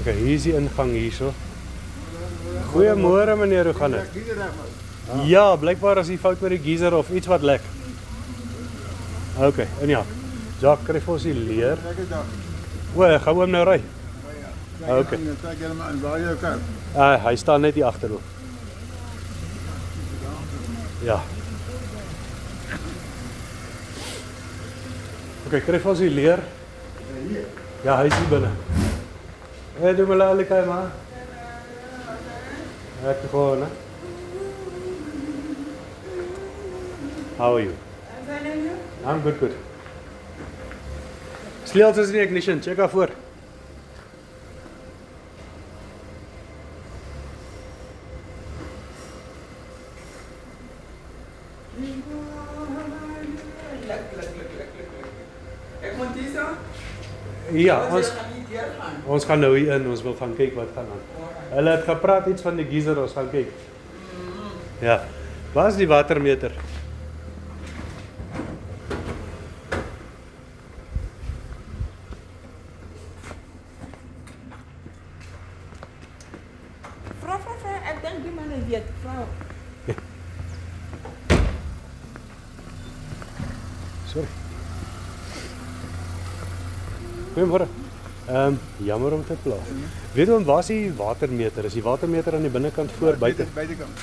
Okay, hier is die ingang hierso. Goeiemôre meneer, hoe gaan dit? Ja, blijkbaar is die fout met die geyser of iets wat lek. Okay, en ja. Jacques, kry vir ons die leer. O, gaan oom nou ry? Okay. Hy staan net hier agter hoor. Ja. Okay, kry vir ons die leer. Ja, hy is hier binne. Hey, doe me lali kay ma. Ek gewoon, hè? How are you? I'm fine, and you? I'm good, good. Sleutels is in die ignition, check af voor. Ek moet hier zo? Ja, ons gaan nou hier in, ons wil gaan kyk wat gaan aan. Hulle het gepraat iets van die geyser, ons gaan kyk. Ja, waar is die watermeter? Vrouw, ek denk die man weet, vrouw. Sorry. Goeiemôre. Jammer om te pla. Weet jy waar is die watermeter? Is die watermeter aan die binnekant voor buite? Buitekant.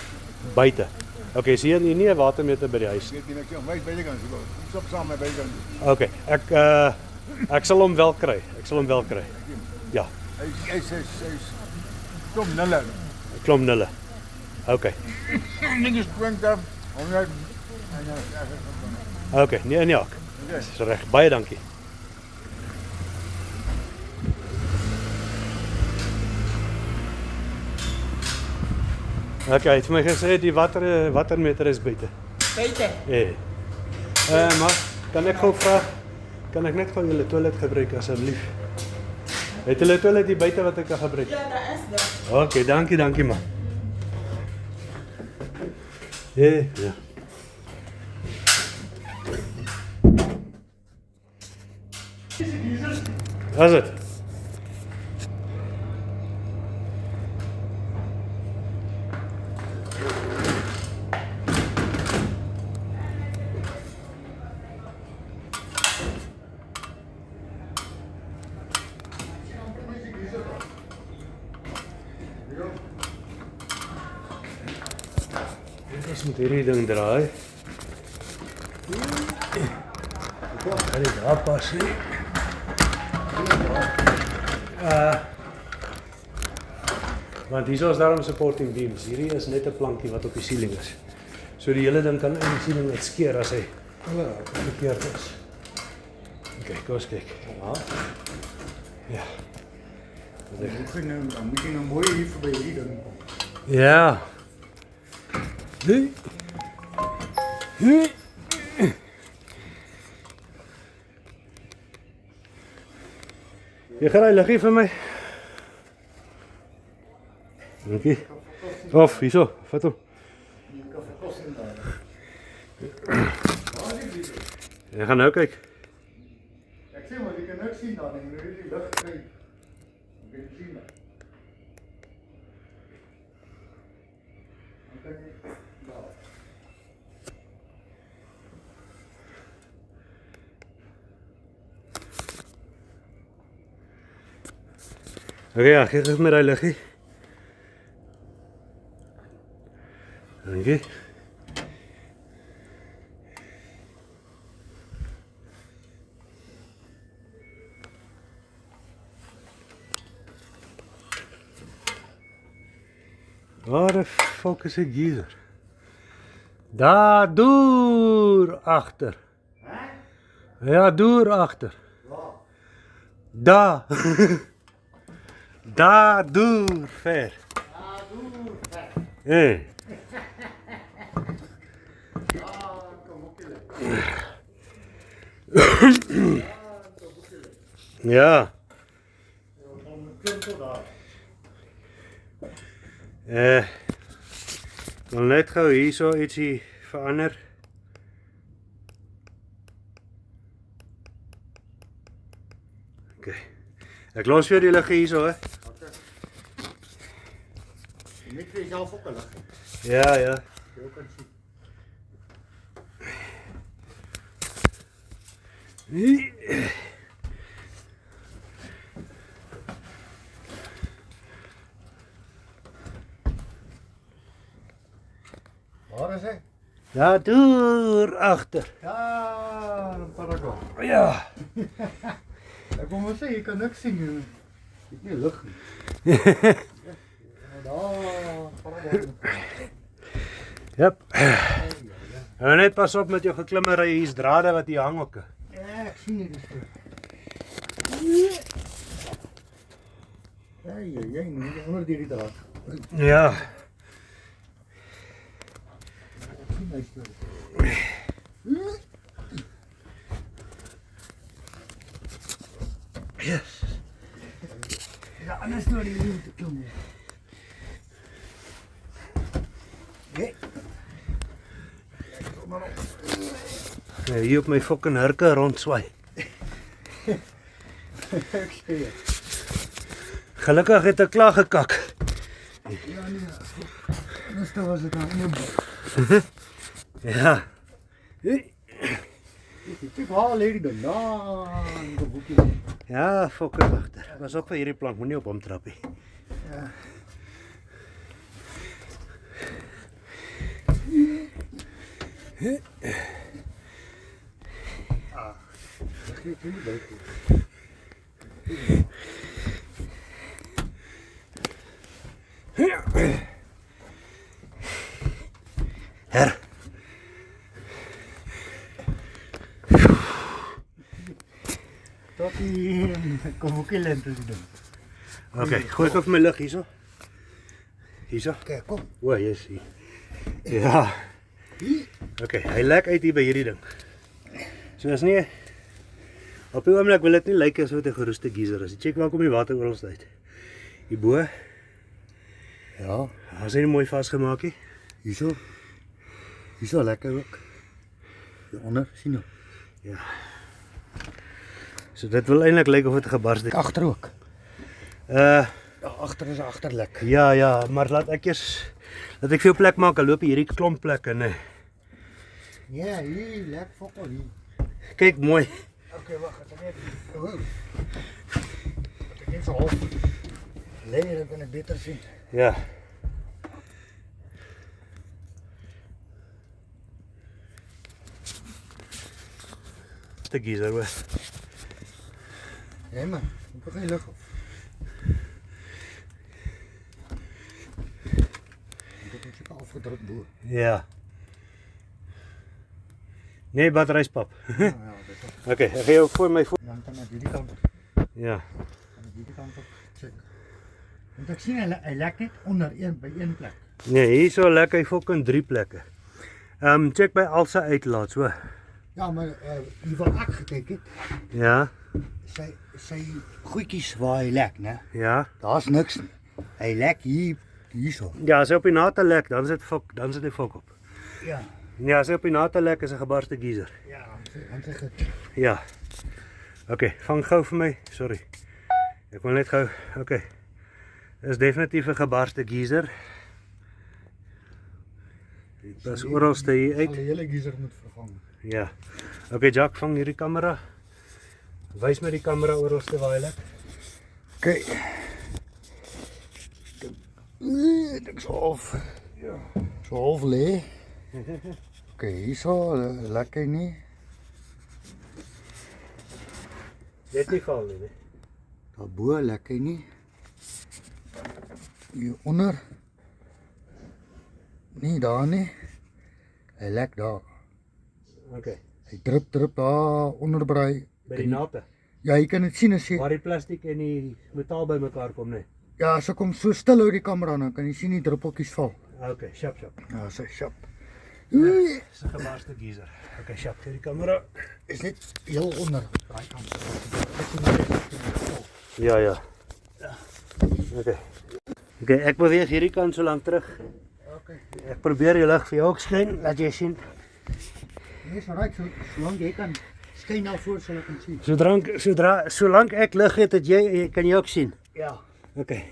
Buite. Okay, so hier nie 'n watermeter by die huis. Weet jy ek wys buitekant. Stop saam met buitekant. Okay, ek sal hom wel kry. Ek sal hom wel kry. Ja, Hy's kom nulle. klomp nulle. Okay. Net is punt af. Omdat Okay, nee en ja. Dis reg. Baie dankie. Okay, het vir my gesê die watermeter is buite. Buiten. Maar kan ek gou vra, kan ek net gou julle toilet gebruik asseblief? Het julle toilet hier buite wat ek kan gebruik? Ja, daar is dat. Okay, dankie man. Ja. Wat is dit? Ons moet hierdie ding draai. Kan dit daar pas nie? Want hier is daarom supporting beams. Hierdie is net 'n plankie wat op die ceiling is. So die hele ding kan in die ceiling uitskeer as hy verkeerd is. Okay, kom ons kyk. Ja. dan moet jy nou mooi hier verby hier dan kom. Ja. Nee. Jy gaan hy liggie vir my. Dankie. Of, hierso, vat hom. Jy gaan nou kyk. Ek sê maar jy kan niks sien dan, jy moet hierdie lig kry. Jy kan sien dan. Dan kan jy daar. Okay, ja, geef my daai liggie. Dankie. Waar de fuck is die geyser? Daar, deur agter. Ja, deur agter. Daar. Daar, deur ver. Ja. Ik wil net gauw hier zo ietsie verander. Oké. Ik los weer die liggen hier zo, hè. Net vir jouself ook 'n lig. Ja, ja. Jy kan sien. Waar is hy? Ja, deur agter. Ja, Paragon. Ja. Ek kom maar sê, jy kan niks sien nie. Jy het nie lig nie. Daar, Paragon. Jep. En net pas op met jou geklimmery, hier's drade wat hier hang ook. Ja, ek sien nie dis goed. Jy nie onder die draad. Ja. Ek sien my storie. Yes. Ja, anders storie hier te kom. Nee. Ja, hier op my fucking hurke rondswaai. Ek sê jy. Gelukkig het ek klaar gekak. Ja nee. Anders was dit nou in 'n boek. Ja. Kyk waar lê die ding. In die boekie. Ja, fucking wagter. Was op vir hierdie plank, moenie op hom trap nie. Ja. Ek gee nie by. Her. Tot hier kom ook lente die ding. Okay, gooi ek op my lig hierso. Hierso. Kyk, kom. O, jy's hier. Ja. Okay, hy lek uit hier by hierdie ding. So is nie op die oomblik wil dit nie lyk asof dit 'n geroeste geyser is. Check waar kom die water oral uit. Hierbo. Ja, As hy nie mooi vasgemaak nie. hierso. Hierso lekker ook. Hieronder, sien jy? Ja. So dit wil eintlik lyk of dit gebars het. Agter ook. Ja, Agter is agterlek. ja, maar laat ek veel plek maak. Ek loop hierdie klomp plek in. Ja, hier lek fokol hier. Kyk mooi. Okay, wag, ek net. Ek net so half. Lê, dan kan ek beter sien. Ja. De geyser hoor. Nee man, ek begin lig op. Dit is ook afgedruk bo. Ja. Nee, batteryspap. Ja, dit is. Okay, ek gee jou voor my voor. Dan kan ek hierdie kant op. Ja. Kan ek hierdie kant op check. Want ek sien hy lek net onder by een plek. Nee, hierso lek hy fucking 3 plekke. Check by al sy uitlaats, hoor. Ja, maar hier wat ek gekyk het, Ja. sy goedjies waar hy lek, né? Ja. Daar's niks nie. Hy lek hierso. Ja, as hy op die nate lek, dan sit hy fok op. Ja. Ja, as hy op die nate lek is 'n gebarste geyser. Ja, dan sê ek Ja. Okay, vang gou vir my. Sorry. Ek wil net gou. Okay. Dis definitief 'n gebarste geyser. Dit is oralste hier uit. die hele geyser moet vervang. Ja. Okay, Jack, vang hierdie kamera. Wys my die kamera oralste waar hy lek. Okay. Ek so half. Ja. So half lê. Okay, hierso lek hy nie. Dit nie val nie. Daarbo lek hy nie. Hier onder. Nee, daar nie. Hy lek daar. Okay. Hy drup daar onder by By die nate. Ja, jy kan dit sien as jy. Waar die plastiek en die metaal bymekaar kom, nee. Ja, as ek hom so stil hou die kamera nou, kan jy sien die druppeltjies val. Okay, sharp. Ja, sy sharp. Dis 'n gebarste geyser. Okay, sharp, hier die kamera. Is net heel onder daai kant. Ja. Okay. Okay, ek beweeg hierdie kant so lank terug. Okay. Ek probeer die lig vir jou ook skyn, laat jy sien. Nee, so reg, solank jy kan skyn na voor sal ek kan sien. Solank ek lig het, kan jy ook sien. Ja. Okay.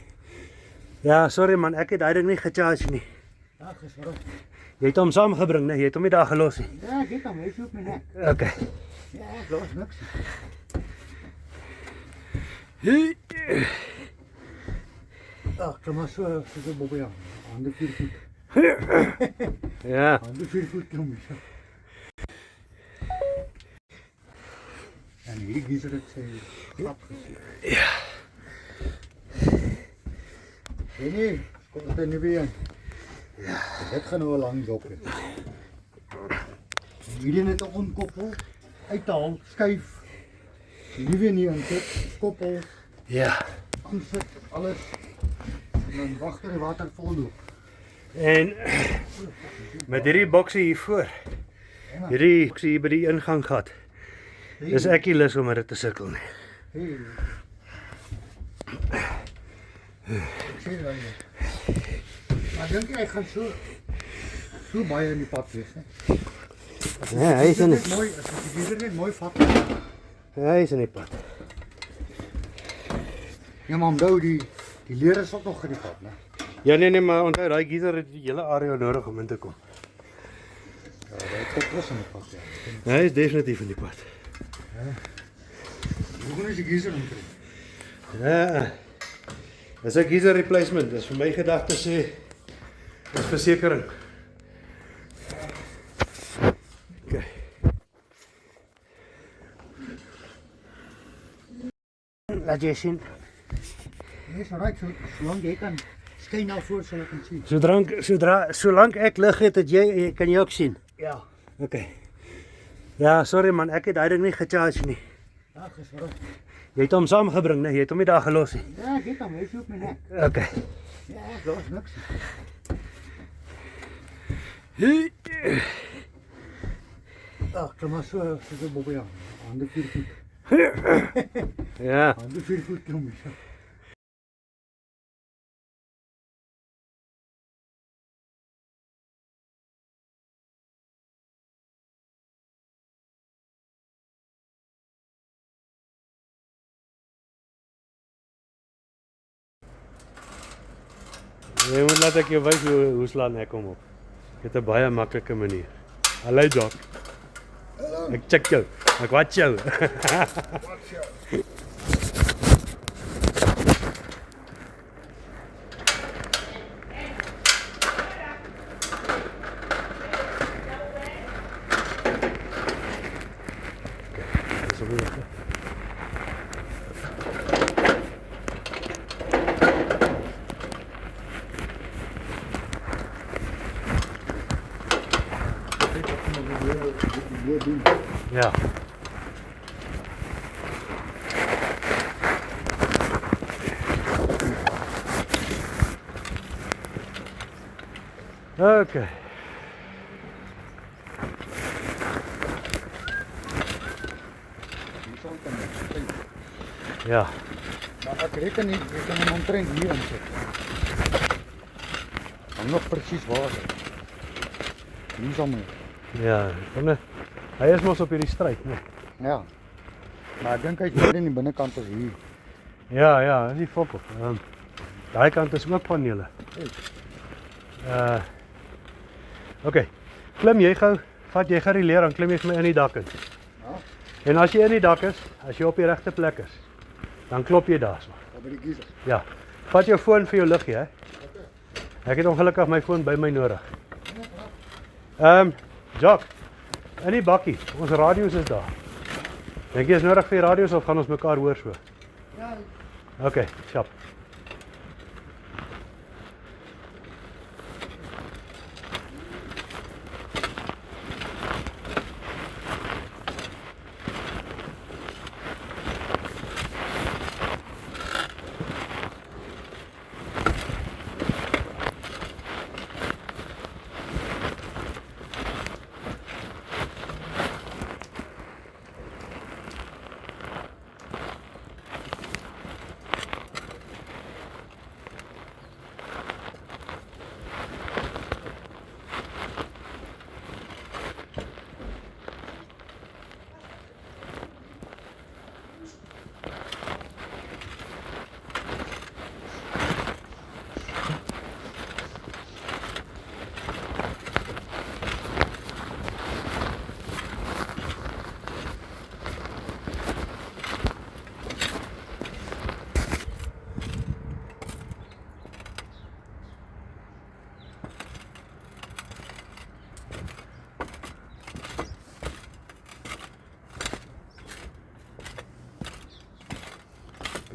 Ja, sorry man, ek het daai ding nie gecharge nie. Ja, gesorg. Jy het hom saamgebring, nee, jy het hom nie daar gelos nie. Ja, ek het hom, hy is op my nek. Okay. Ja, ek los niks. Ag, kom maar so Bobbie aan. Hande 4 voet. Ja. Hande 4 voet kom hier. En hierdie geyser het sy klap gesien. Ja. Nee, kom dit nie weer. Ja, dit gaan nou 'n lang job wees. Hierdie net onkoppel, uithaal, skuif. Nie weer nie insit, koppel, Ja. aansit, alles. En dan wag tot die water vol loop. En met hierdie boksie hiervoor. Hierdie boksie hier by die ingang gehad. Dis ek nie lus om met dit te sukkel nie. Hey. Ek sê dan nie. Maar dink jy hy gaan so baie in die pad wees, hè? Ja, hy is in Dit die, mooi, as die geyser net mooi vat. hy is in die pad. Ja, maar onthou die leer is ook nog in die pad, né? Ja nee, maar onthou daai geyser het die hele area nodig om in te kom. Ja, hy kop is in die pad, ja. Hy is definitief in die pad. Hoe gaan ons die geyser omkry? Ja. Dis 'n geyser replacement. Dis vir my gedagte sê dis versekering. Okay. Laat jy sien. Nee, so right, solank jy kan skyn na voor sal ek kan sien. Solank ek lig het, kan jy ook sien. Ja. Okay. Ja, sorry man, ek het daai ding nie gecharge nie. Ja, gesorg. Jy het hom saamgebring, nee, jy het hom nie daar gelos nie. Ja, ek het hom, hy is op my nek. Okay. Ja, ek los niks. Ag, kom maar so Bobbie aan. Hande 4 voet. Ja. Hande 4 voet kom hier. Jy moet laat ek jou wys hoe slaan ek hom op. Ek het 'n baie maklike manier. Hallo Jock. Hallo. Ek check jou. Ek watch jou. Watch jou. Dis op hier. Ja. Okay. Ja. Maar ek reken nie, ek kan hom omtrent hier insit. Hang nog presies waar. Hier sal my. Ja, hy is mos op hierdie stryd, nee. Ja. Maar ek dink hy is hier in die binnekant is hier. Ja, dis die fok op. Daai kant is ook panele. Okay. Klim jy gou, vat jy gou die leer dan klim jy vir my in die dak in. Ja. En as jy in die dak is, as jy op die regte plek is, dan klop jy daarso. Daar by die geyser. Ja. Vat jou foon vir jou liggie, hè. Ek het ongelukkig my foon by my nodig. Jock, in die bakkie, ons radio's is daar. Dink jy is nodig vir die radio's of gaan ons mekaar hoor so? Ja. Okay, sjap.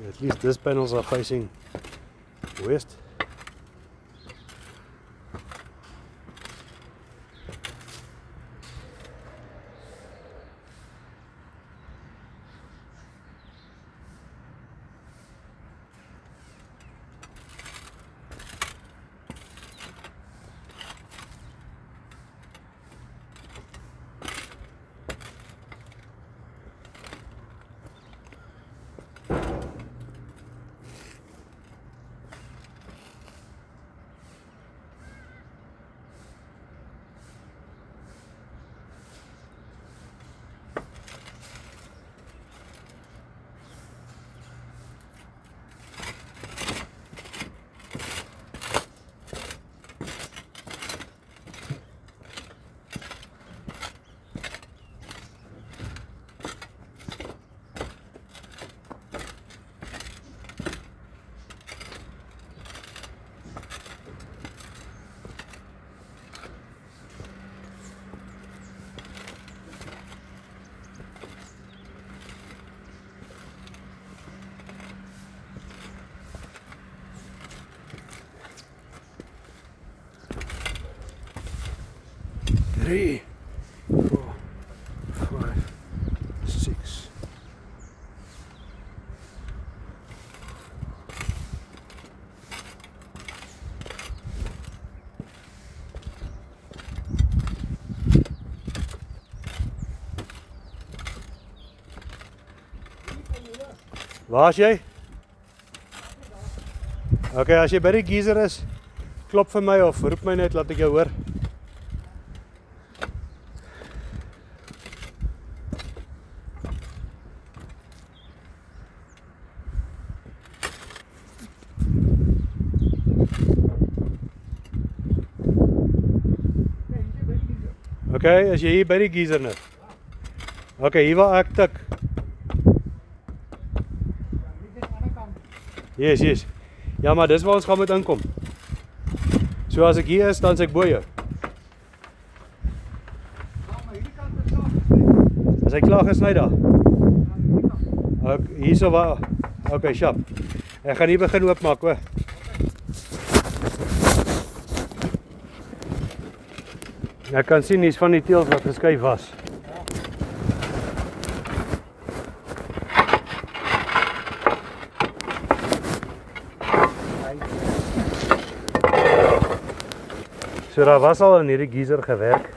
At least these panels are facing west. Three, 4, 5, 6. Waar is jy? Okay, as jy by die geyser is, klop vir my of roep my net, laat ek jou hoor. Okay, as jy hier by die geyser net. Okay, hier waar ek tik. Yes. Ja, maar dis waar ons gaan moet inkom. So as ek hier is, dan is ek bo jou. As hy klaar gesny daar. Hierso waar. Okay, sharp. Ek gaan hier begin oopmaak, hoor. Ek kan sien hier's van die teels wat geskuif was. So daar was al in hierdie geyser gewerk.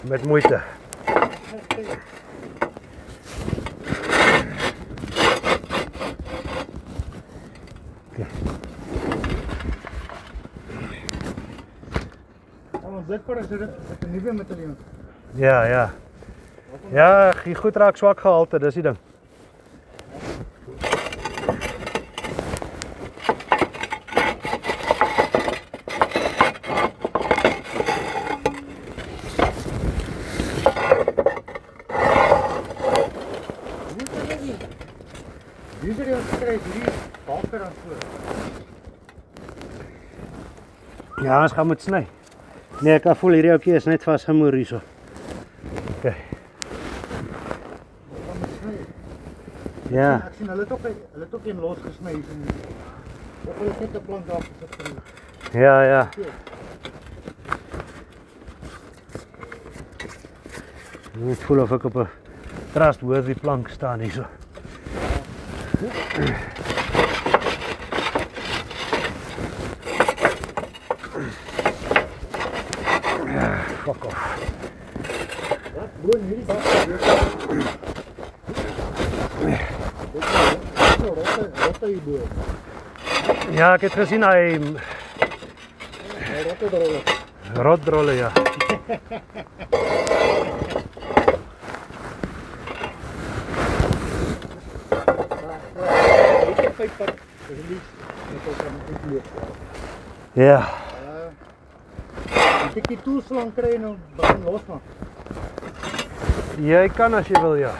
Met moeite. Ja. Ja, die goed raak swak gehalte, dis die ding. Ja, ons gaan moet sny. Nee, ek kan voel hierdie oukie is net vasgemoer hierso. Okay. Ja. Ek sien hulle het ook een losgesny hier. Of hulle het net 'n plank daar gesit. Ja. Ek voel of ek op 'n trustworthy plank staan hierso. Fuck off. Wat? Gewoon hierdie bak. Rotte hierbo. Ja, ek het gesien hy rotrolle, ja. Ja. Ek die tools lang kry en begin losmaak. Jy kan as jy wil, ja.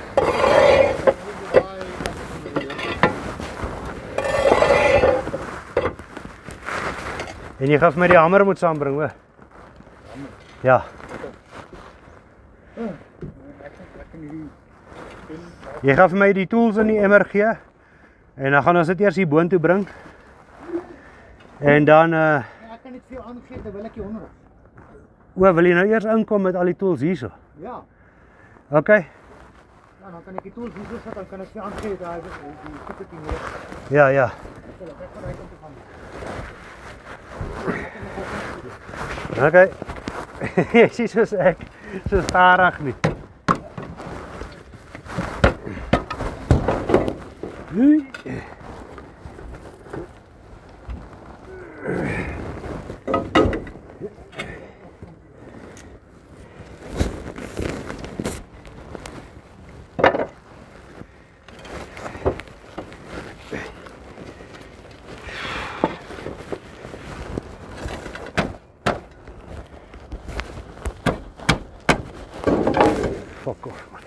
En jy gaan vir my die hamer moet saambring, hoor. Ja. Jy gaan vir my die tools in die emmer gee en dan gaan ons dit eers hier boontoe bring. En dan Ek kan dit vir jou aangee terwyl ek hier onder is. wil jy nou eers inkom met al die tools hierso? Ja. OK. Ja, dan kan ek die tools hier sit, dan kan ek vir aangee daar is die sit dit hier. Ja, ja. Ek gaan uit om te gaan. OK. Jy sien soos ek, so stadig nie. Hui. Fuck off, man.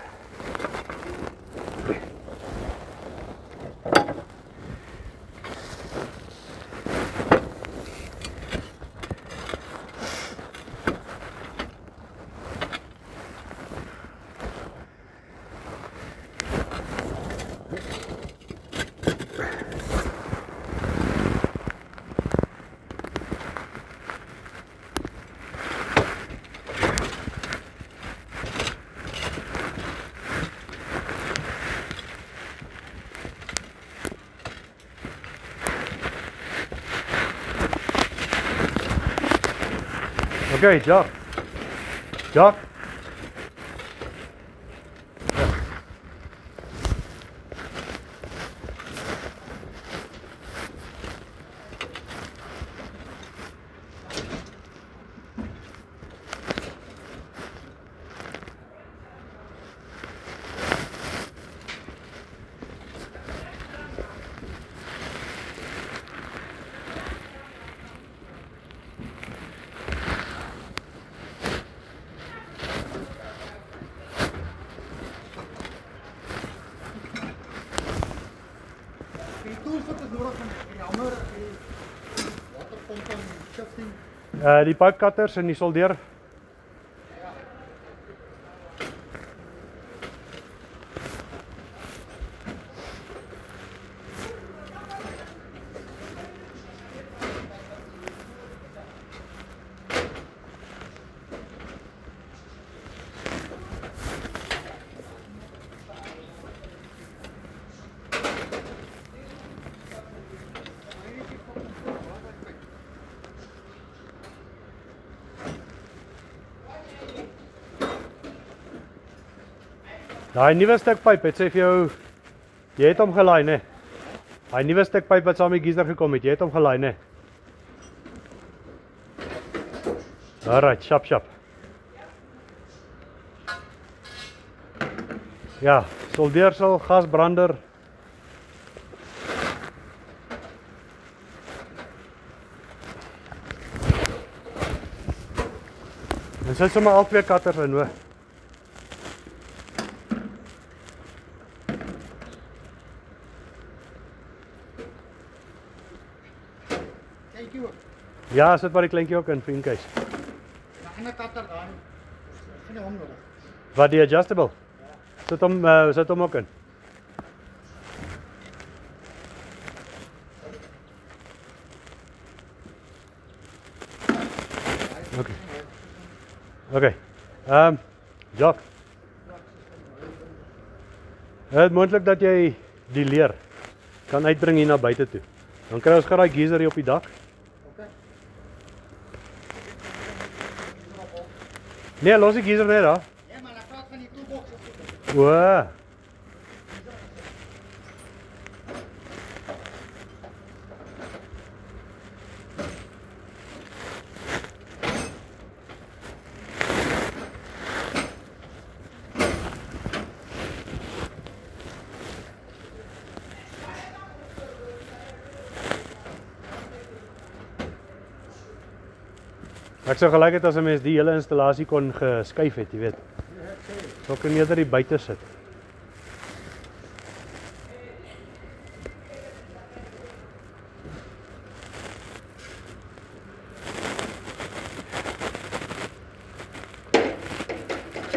Okay, Jock. Jock. Die tools wat is nodig van die hamer, die waterpomp en shifting. Die pipe cutters en die soldeer. Daai nuwe stuk pyp, het sê vir jou, jy het hom gelaai, né? Daai nuwe stuk pyp wat saam met die geyser gekom het, jy het hom gelaai, né? Alright, shap. Ja, soldeersel, gasbrander. En sit sommer al twee cutters in, hoor. Kleintjie ook. Ja, sit maar die kleintjie ook in, vir in case. Ja, en 'n cutter daar. Geen hom nodig. Wat, die adjustable? Sit hom ook in. Okay. Jock. Het moontlik dat jy die leer kan uitbring hier na buite toe. Dan kry ons geraai geyser hier op die dak. Okay. Nee, los die geyser net daar. Ja, maar ek praat van die toolbox op. O. Ek sou gelyk het as 'n mens die hele installasie kon geskuif het, jy weet. Sou kan eerder hier buite sit.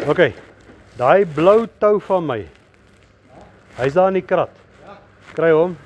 Okay. Daai blou tou van my Hy's daar in die krat. Kry hom.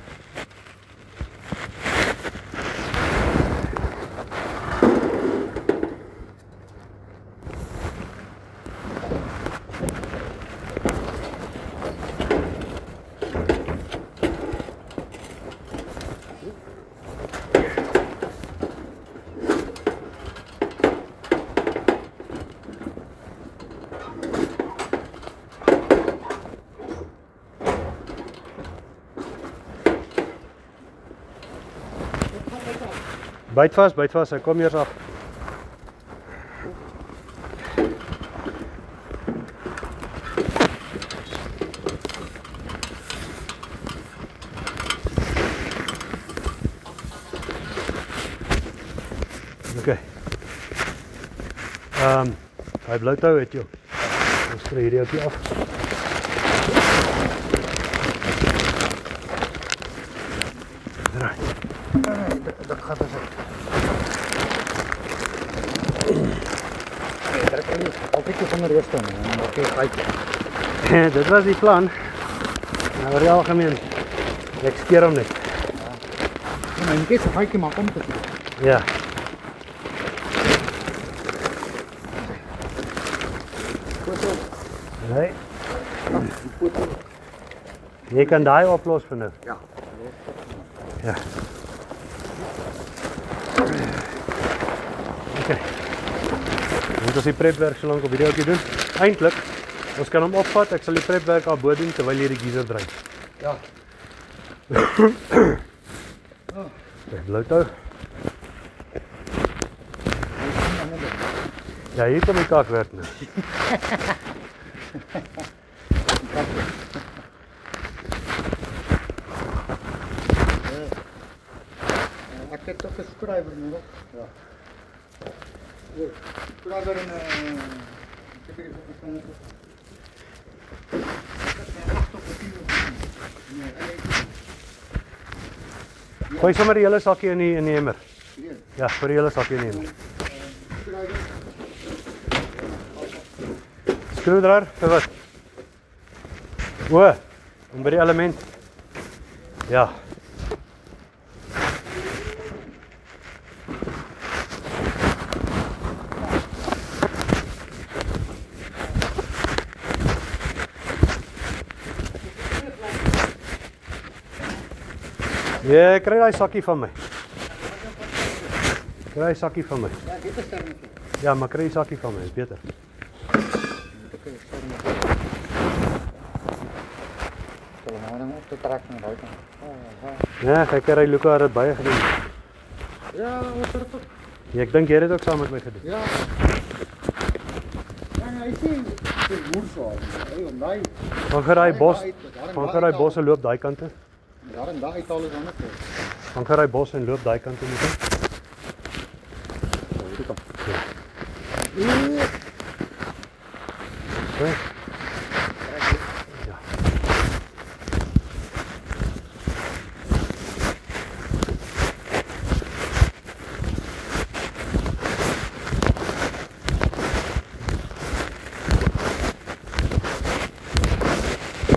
Byt vas, hy kom eers af. Okay. Hy bloutou het jou. Ons kry hierdie ook af. Dat gaat dus ook. Nee, trek niet. Altijd van de rest dan. Oké, kijk. Dit was die plan. Nou, oor die algemeen. Ek skeer hom net. Ja, maar in keer ga ik maar om te doen. Ja. Nee. Jy kan daai oplos vir nou. Ja. Ja. Okay. Moet ons die prepwerk so lank op videoetjie doen. Eintlik, ons kan hom opvat. Ek sal die prepwerk al bo doen terwyl jy die geyser draai. Ja. Okay, bloutou. Ja, hier kom die kakwerk nou. Ik heb toch een schrijver nodig. Ja. Schrijver en ik heb hier een Gooi sommer die hele sakkie in die emmer. Ja, vir die hele sakkie in die emmer. Skroedraer, vir wat? O, om by die element. Ja. Ja, kry daai sakkie van my. Kry daai sakkie van my. Ja, dit is sterk. Ja, maar kry die sakkie van my, is beter. Te trekken naar buiten. Ja, kyk hy Luca het dit baie gedoen. Ja, wat er toch? Ja, ek dink jy het dit ook saam met my gedoen. Ja. Ja, ik zie het woensdag. Hey, Van geraai bos, van geraai bos en loop daai kante. daar en daar uit alles anders. Van geraai bos en loop daai kante moet hy. Hier kom. So. Ja.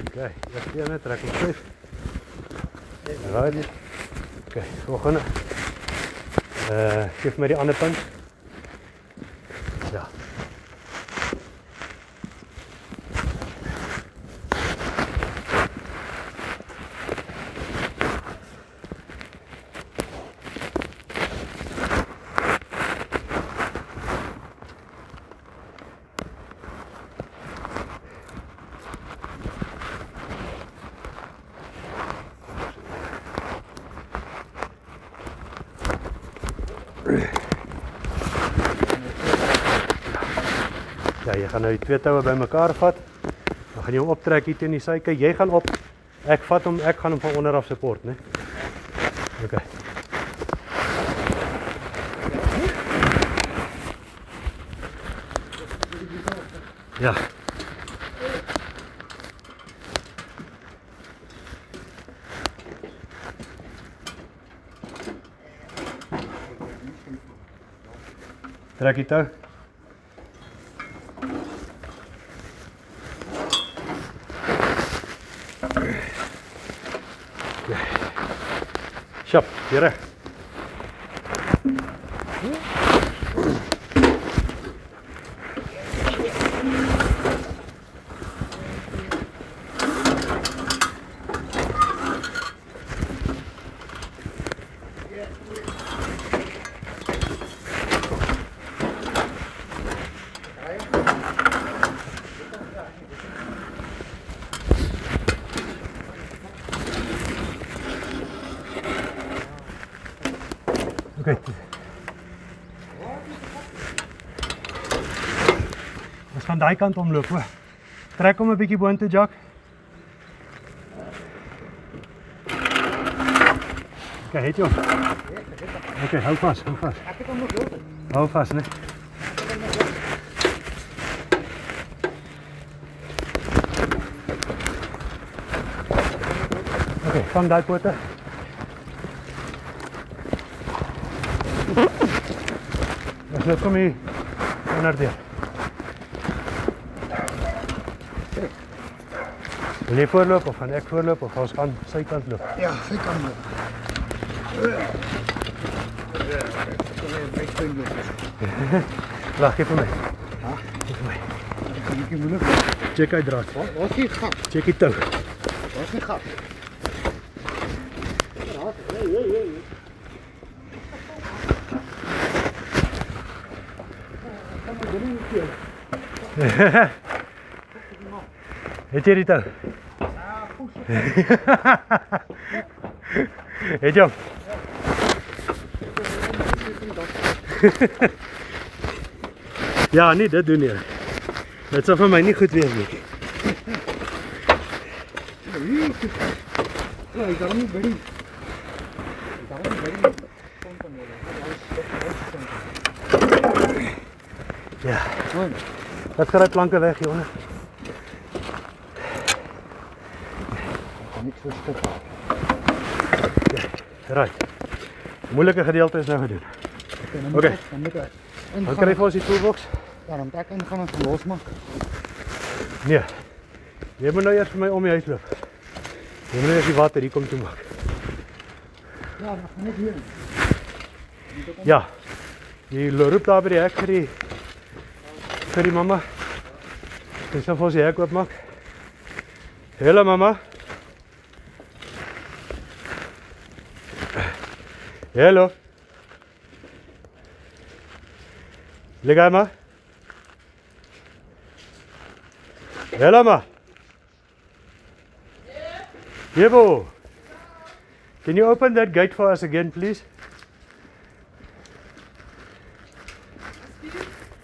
Okay, eerst hier net trek ons vlieg. Right. Okay, volgende. Geef my die ander punt. Ja. Ja, jy gaan nou die twee toue bymekaar vat. Dan gaan jy hom optrek hier teen die sy. Kyk, jy gaan op. Ek vat hom, ek gaan hom van onder af support, né? Okay. Ja. Trek die tou. Sjap, hier reg. Okay. Ons gaan daai kant omloop, hoor. Trek hom 'n bietjie boontoe, Jack. Okay, het jy hom? Okay, hou vas, hou vas. Ek het hom nog loop. Hou vas, né? Okay, vang daai pote. Let kom hier onder deur. Wil jy voorloop of gaan ek voorloop of ons gaan sy kant loop? Ja, sy kan loop. Wag, geef vir my. Ha? Geef vir my. Dit is 'n bietjie moeilik. Check uit draad. Wat is die gat? Check die tou. Wat is die gat? Het jy die tou? Het jy hom? Ja, nie dit doen nie. Dit sal vir my nie goed wees nie. Ja, ik kan hem niet brengen. Ik kan hem niet brengen. Ja. Dat gaat uit planken weg, jongen. Ik kan niks verstoppen. Right. Moeilijke gedeelte is nou gedoen. Oké. Dan krijg je voor ons die toolbox. Ja, dan moet ik ingaan en van losmaken. Nee. Jy moet nou eers vir my om die huis loop. Jy moet nou eers die water hier kom toe maak. Ja, dan gaan ik hier. Ja. Jy roep daar by die hek vir die mama. Sy sal vir ons die hek oopmaak. Hallo mama. Hallo. Lig ma. Hallo ma. Yebo. Can you open that gate for us again, please?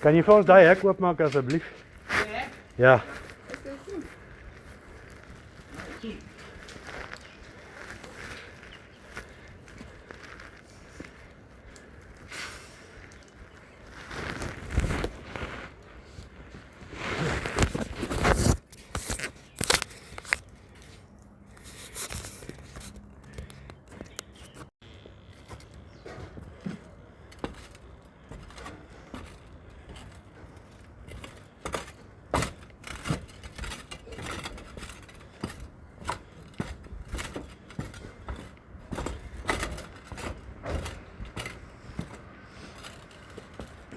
Kan jy vir ons daai hek oopmaak asseblief? Ja.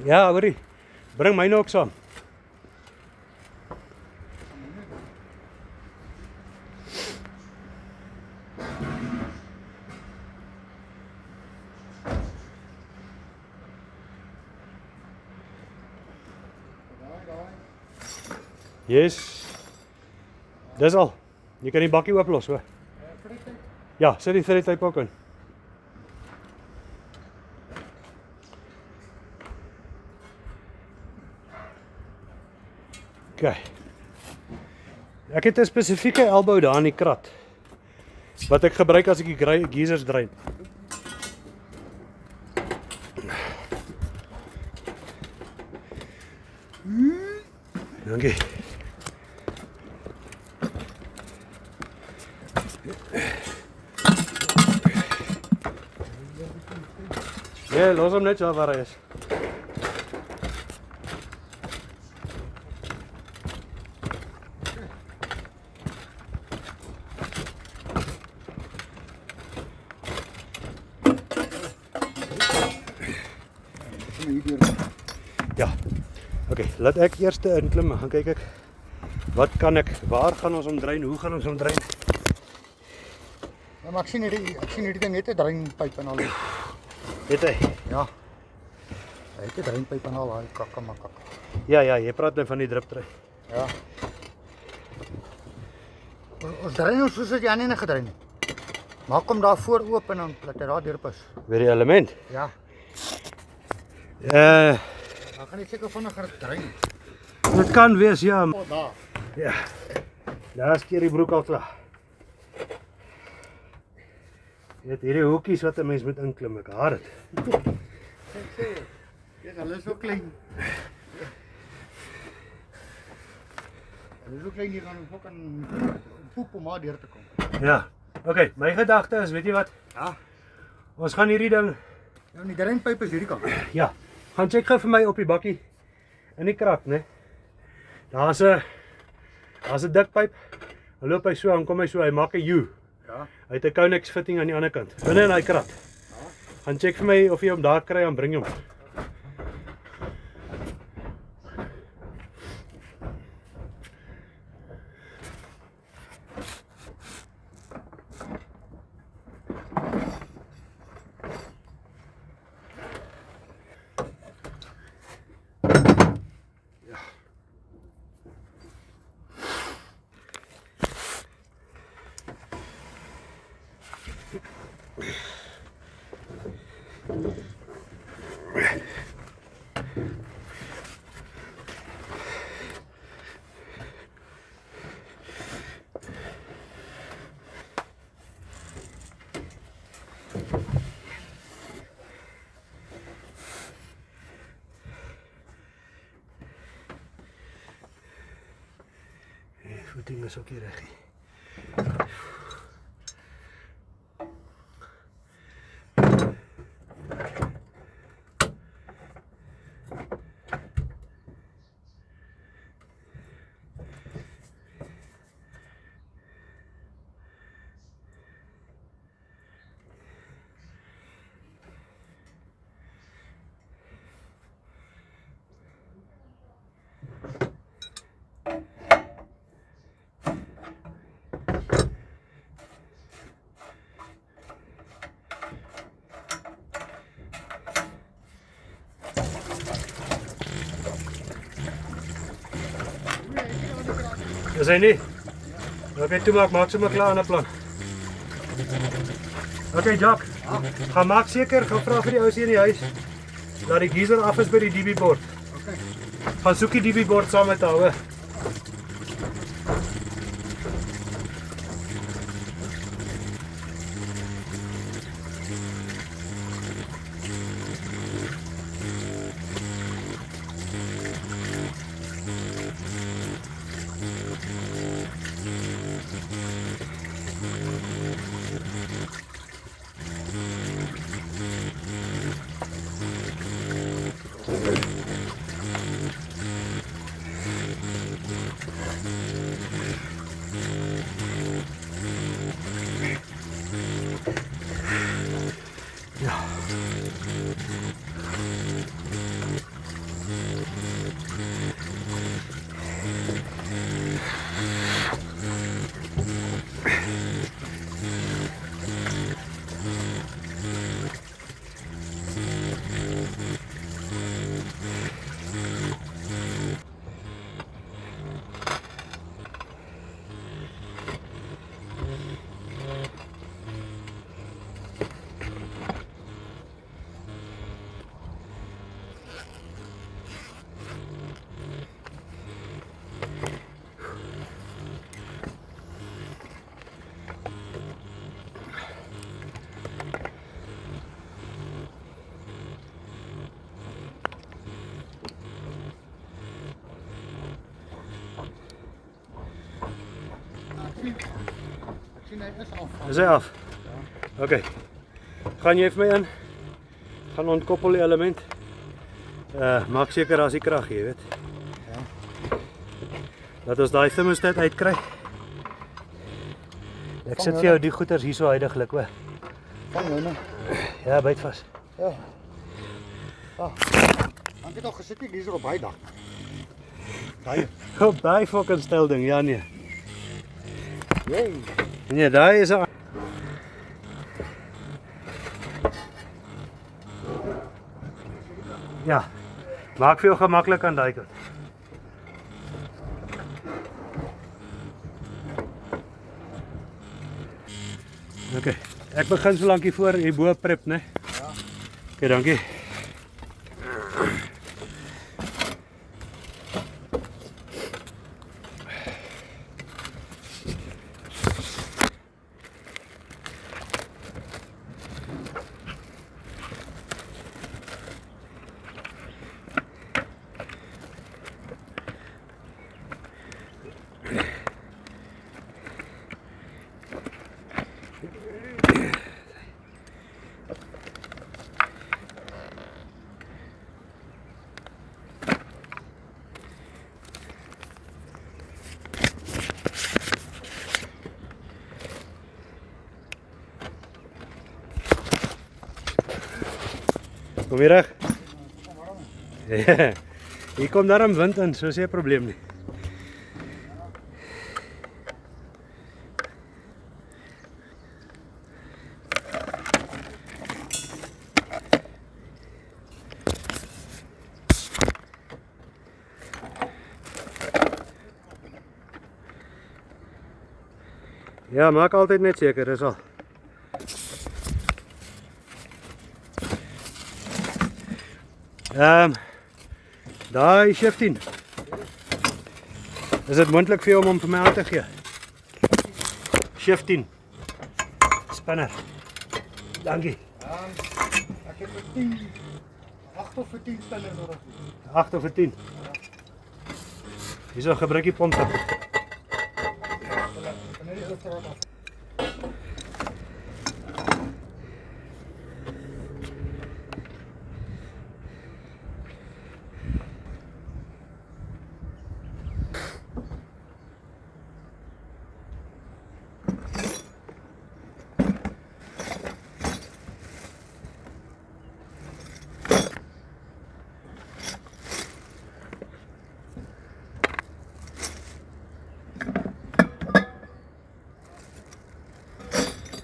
Ja, hoorie. Bring myne ook saam. Yes. Dis al. Jy kan die bakkie ooplos, hoor. Ja, sit die vrytyd ook in. Okay. Ek het 'n spesifieke elbow daar in die krat wat ek gebruik as ek die geysers draai. Dankie. Ja, los hom net so waar hy is. laat ek eers inklim, gaan kyk ek wat kan ek, waar gaan ons omdrein, hoe gaan ons omdrein? Ja, maar ek sien hierdie ding het 'n dreinpyp en al. Het hy? Ja. Hy het 'n dreinpyp en al, hy kakkemakak. Ja, jy praat nou van die driptry. Ja. Ons drein ons soos dit jy nie gedrein. Maak hom daar voor oop en dan laat hy daar deurpas. Weer die element. Ja. Dan gaan jy seker vinniger drein. Dit kan wees, ja. O, daar. Ja. Daar skeer die broek al klaar. Jy het hierdie hoekies wat 'n mens moet inklim, ek haat dit. Kyk, hulle is so klein. Hulle is so klein, hier gaan ook aan poep om maar deur te kom. Ja. Okay, my gedagte is, weet jy wat? Ja. Ons gaan hierdie ding, Ja, die dreinpyp is hierdie kant. ja, gaan check gou vir my op die bakkie in die krak, né? Daar's 'n dik pyp. Dan loop hy so, dan kom hy so, hy maak 'n U. Ja. Hy het 'n Conex fitting aan die ander kant, binne in daai krat. Ja. Gaan check vir my of jy hom daar kry en bring hom. Voeting is ook nie reg nie. Is hy nie? Okay, toe maak sommer klaar aan 'n plan. Okay, Jack. Gaan maak seker, gaan vra vir die ousie in die huis dat die geyser af is by die DB bord. Okay. Gaan soek die DB bord saam met hou. Ek sien hy is af. Is hy af? Okay. Gaan jy vir my in? Gaan ontkoppel die element. Maak seker daar's die krag, jy weet. Ja. Laat ons daai thermostat uitkry. Ek sit vir jou die goeters hier so huidiglik, hoor. Vang jou nou. Ja, byt vas. Ja. Ah. Dan het al gesit die geyser op hy dak. Op daai fucking stil ding, ja nee. Jee. Nee, daai is 'n Ja. Maak vir jou gemaklik aan daai kant. Okay. Ek begin so lank hier voor hier bo prep, né? Ja. Okay, dankie. Kom hier reg. Ja. Hier kom daarom wind in, so is nie 'n probleem nie. Ja, maak altyd net seker, dis al. Daai shifting. Is dit moontlik vir jou om vir my aan te gee? Shifting. Spanner. Dankie. Ek het 10, 8 of 10 spanners nodig. 8 of 10. Hierso gebruik die pomp.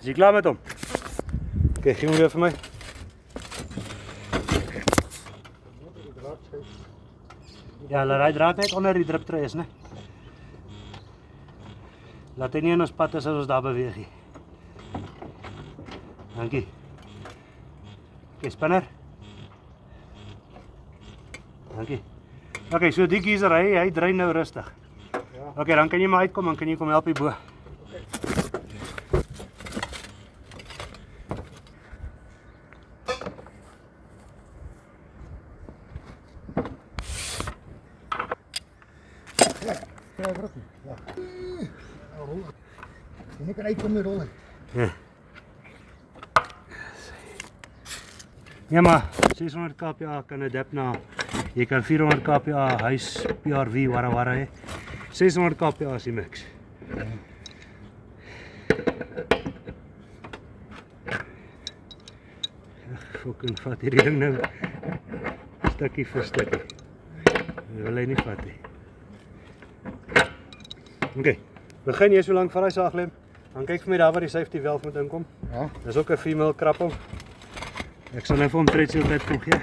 Is jy klaar met hom? Okay, gee hom weer vir my. Ja, laat hy draad net onder die drip tray is, né? Laat hy nie in ons pad is as ons daar beweeg nie. Dankie. Okay, spanner. Dankie. Okay, so die geyser hy draai nou rustig. Okay, dan kan jy maar uitkom, dan kan jy kom help hier bo. Ja. En ik kan uitkom met rollen. Ja. Ja, maar 600 kPa kan adapt na. Jy kan 400 kPa huis PRV wara hê. 600 kPa is die max. Fucking vat hierdie ding nou stukkie vir stukkie. Dit wil hy nie vat nie. Okay, begin jy so lank vir daai saaglem. Dan kyk vir my daar waar die safety valve moet inkom. Ja. Dis ook 'n female krappel. Ek sal nou vir hom treadmill tyd kom gee.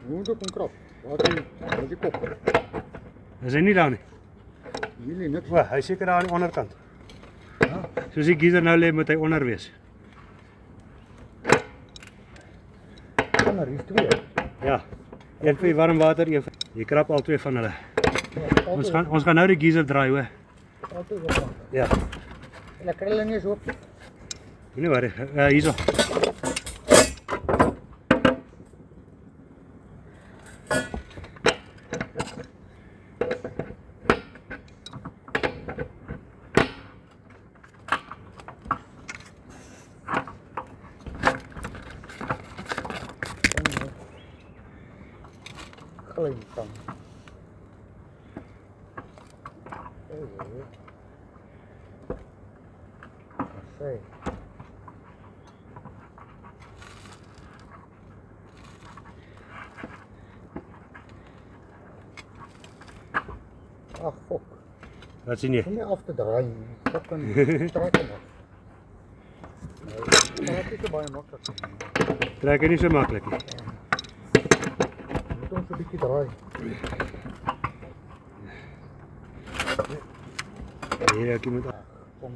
Moet op een krap. Wat is die kop? Is hy nie daar nie? Jullie niks. O, hy is seker daar aan die onderkant. Ja. Soos die geyser nou lê, moet hy onder wees. Kan er hier 2. Ja. Een vir warm water, een vir... Jy krap al twee van hulle. Ons gaan nou die geyser draai, hoor. Altyd op. Ja. En ek kry hulle nie eens op. Moenie worry. Hierso. Klein tang. Ag, fok. Wat sien jy? Om nie af te draai nie. Fucking trek hem af. Maar dat is nie baie maklik nie. Trek hy nie so maklik nie. Moet ons 'n bietjie draai. Hier ek moet Kom.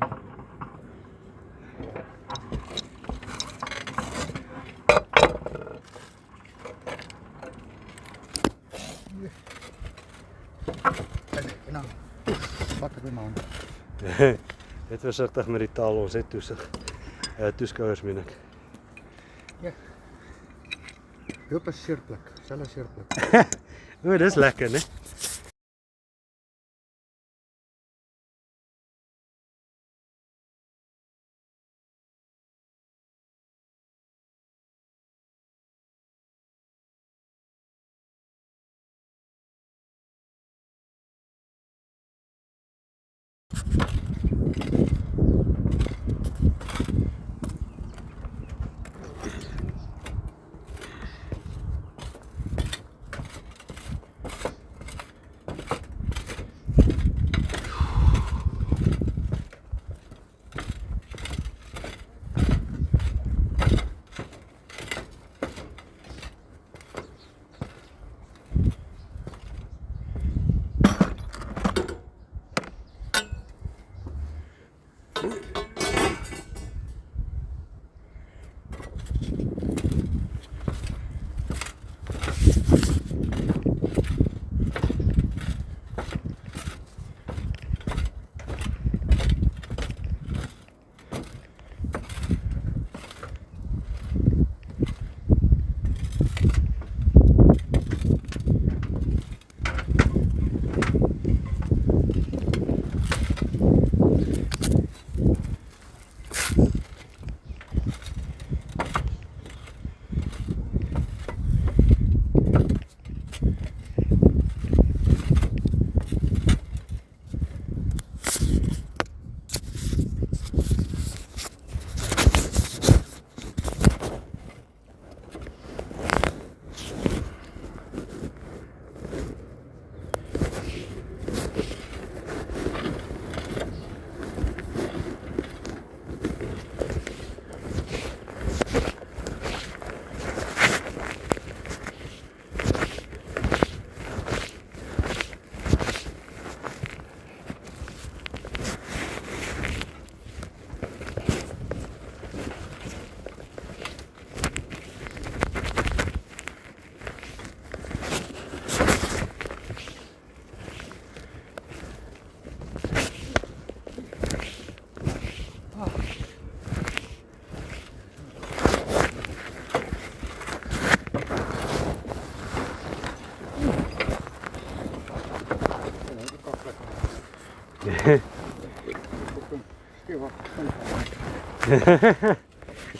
En dan. Wat het nou? Net versigtig met die taal, ons het toesig. Toeskouers meen ek. Ja. Loop 'n seerplek, selfe seerplek. O, dis lekker, né?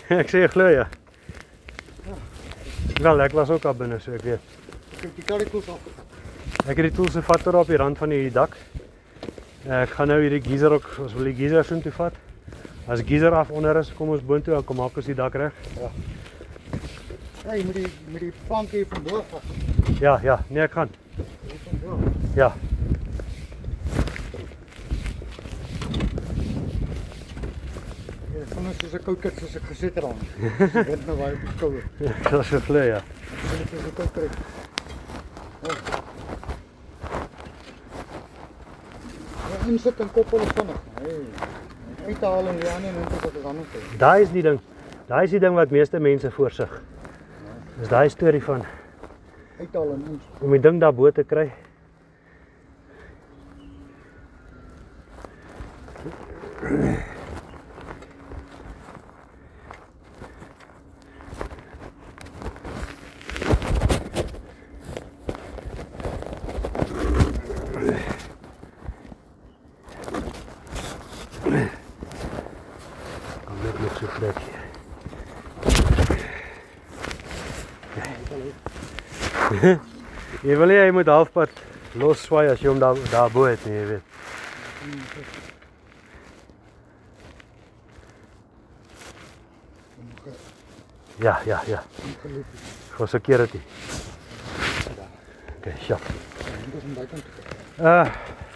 Ek sê glo ja. Wel, ek was ook al binne, so ek weet. Kyk, die kar die tools af. Ek het die tools gevat tot op die rand van die dak. Ek gaan nou hierdie geyser ook, ons wil die geyser so toe vat. As die geyser af onder is, kom ons boontoe en kom maak ons die dak reg. Ja. Hey, met die plank hier van bo af. Ja, ja, nee ek gaan. Hier van bo. Ja. Ja, soms is 'n koue kit soos ek gesê het aan. Ek weet nou waar ek die koue. Ek was so glo ja. Dit is 'n koue kry. Ja, insit en koppel is vinnig. Hey. Uithaal en die ander en dit wat anders is. Daai is die ding. Daai is die ding wat meeste mense voorsig. Dis daai storie van Uithaal en ons. om die ding daarbo te kry. Kom net nog so plek hier. Jy wil nie, jy moet halfpad los swaai as jy hom daarbo het nie, jy weet. Ja, ja, ja. For security. Okay, sja.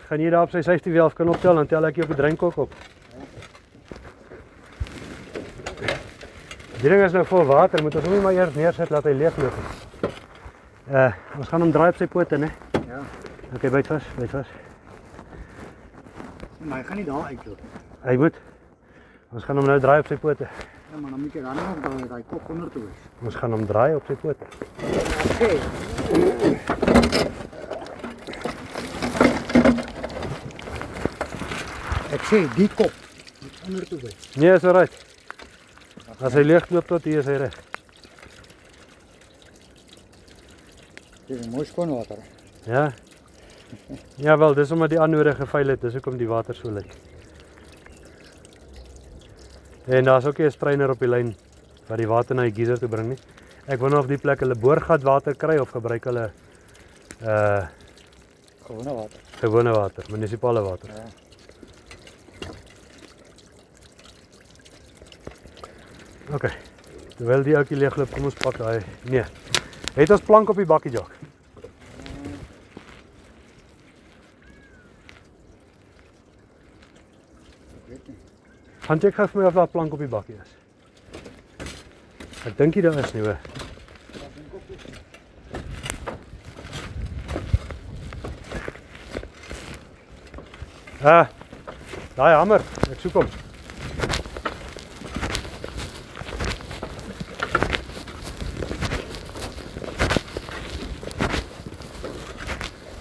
gaan jy daar op sy safety valve kan optel, dan tel ek jy op die drinkkok op. Die ding is nou vol water, moet ons hom nie maar eers neersit, laat hy leegloop. Ons gaan hom draai op sy pote, né? Ja. Ok, byt vas, byt vas. Maar hy gaan nie daar uitloop. Hy moet. Ons gaan hom nou draai op sy pote. Ja, maar dan moet jy dan nog daai kop onder toe wees. Ons gaan hom draai op sy pote. Okay. Ek sê die kop moet onder toe wees. Nee, is alright. As hy leegloop tot hier is hy reg. Dit is mooi skoon water. Ja. Ja wel, dis omdat die aannodige vuil het, dis hoekom die water so lyk. En daar's ook 'n streiner op die lyn wat die water na die geyser toe bring nie. Ek wonder of die plek hulle boorgat water kry of gebruik hulle Gewone water. gewone water, munisipale water. Ja. Ok. Terwyl die ouetjie leegloop, kom ons pak daai. Nee. Het ons plank op die bakkie, Jock? Gaan check gou vir my of daar plank op die bakkie is. Ek dink nie daar is nie, hoor. Daai hamer, ek soek hom.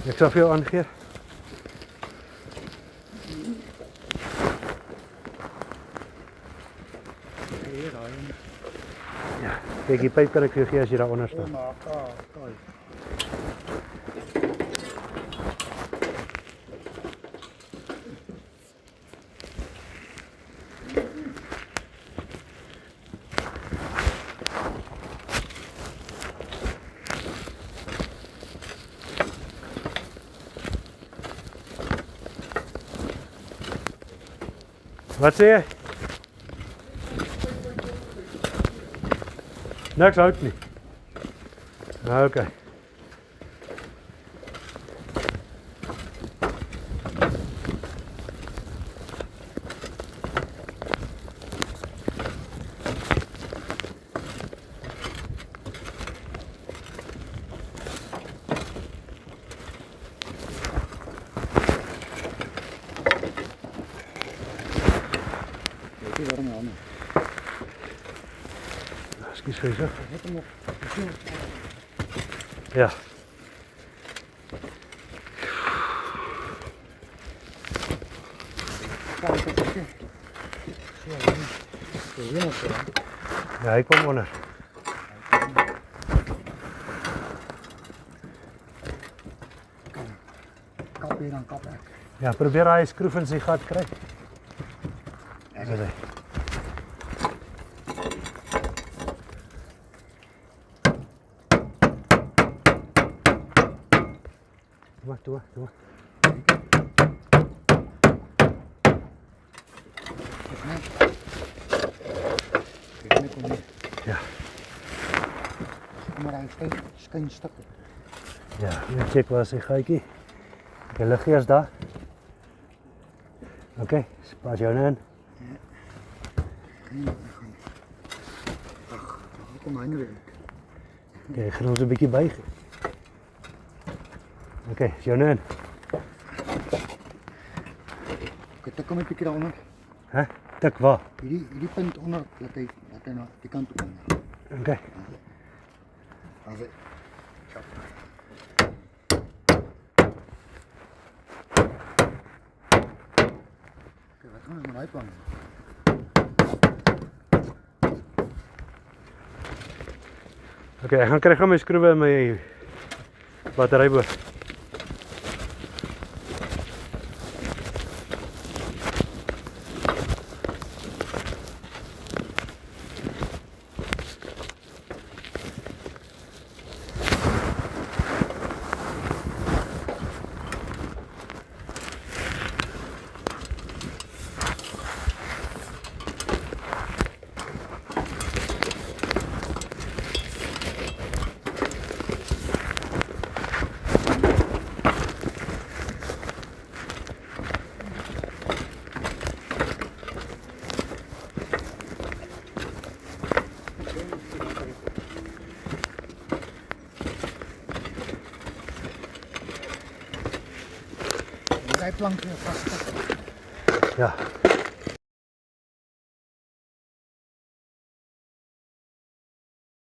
Ek sal vir jou aangee. Ja, kyk die pyp kan ek vir jou gee as jy daar onder staan. Wat sê jy? Niks hout nie. Ok. Ekskuus vir jou. Ja. Ja, hy kom onder. Kap hier dan kap ek. Ja, probeer hy skroef in sy gat kry. Ek sê. Doe. Ja. Maar hy skyn stuk. Ja, ek check waar sy gaatjie. Die liggie is daar. Ok, pas jou nou in. Ag, kom hy nou weer. Ok, ek gaan ons 'n bietjie buig. Ok, is jou nou in. Ek kom 'n bietjie daaronder. Hæ? Tik waar? Hierdie punt onder dat hy na die kant toe kom. Ok. As hy wat gaan ons met daai plan? Ok, ek gaan kry gou my skroewe in my batteryboot. zijplank weer vast. Ja.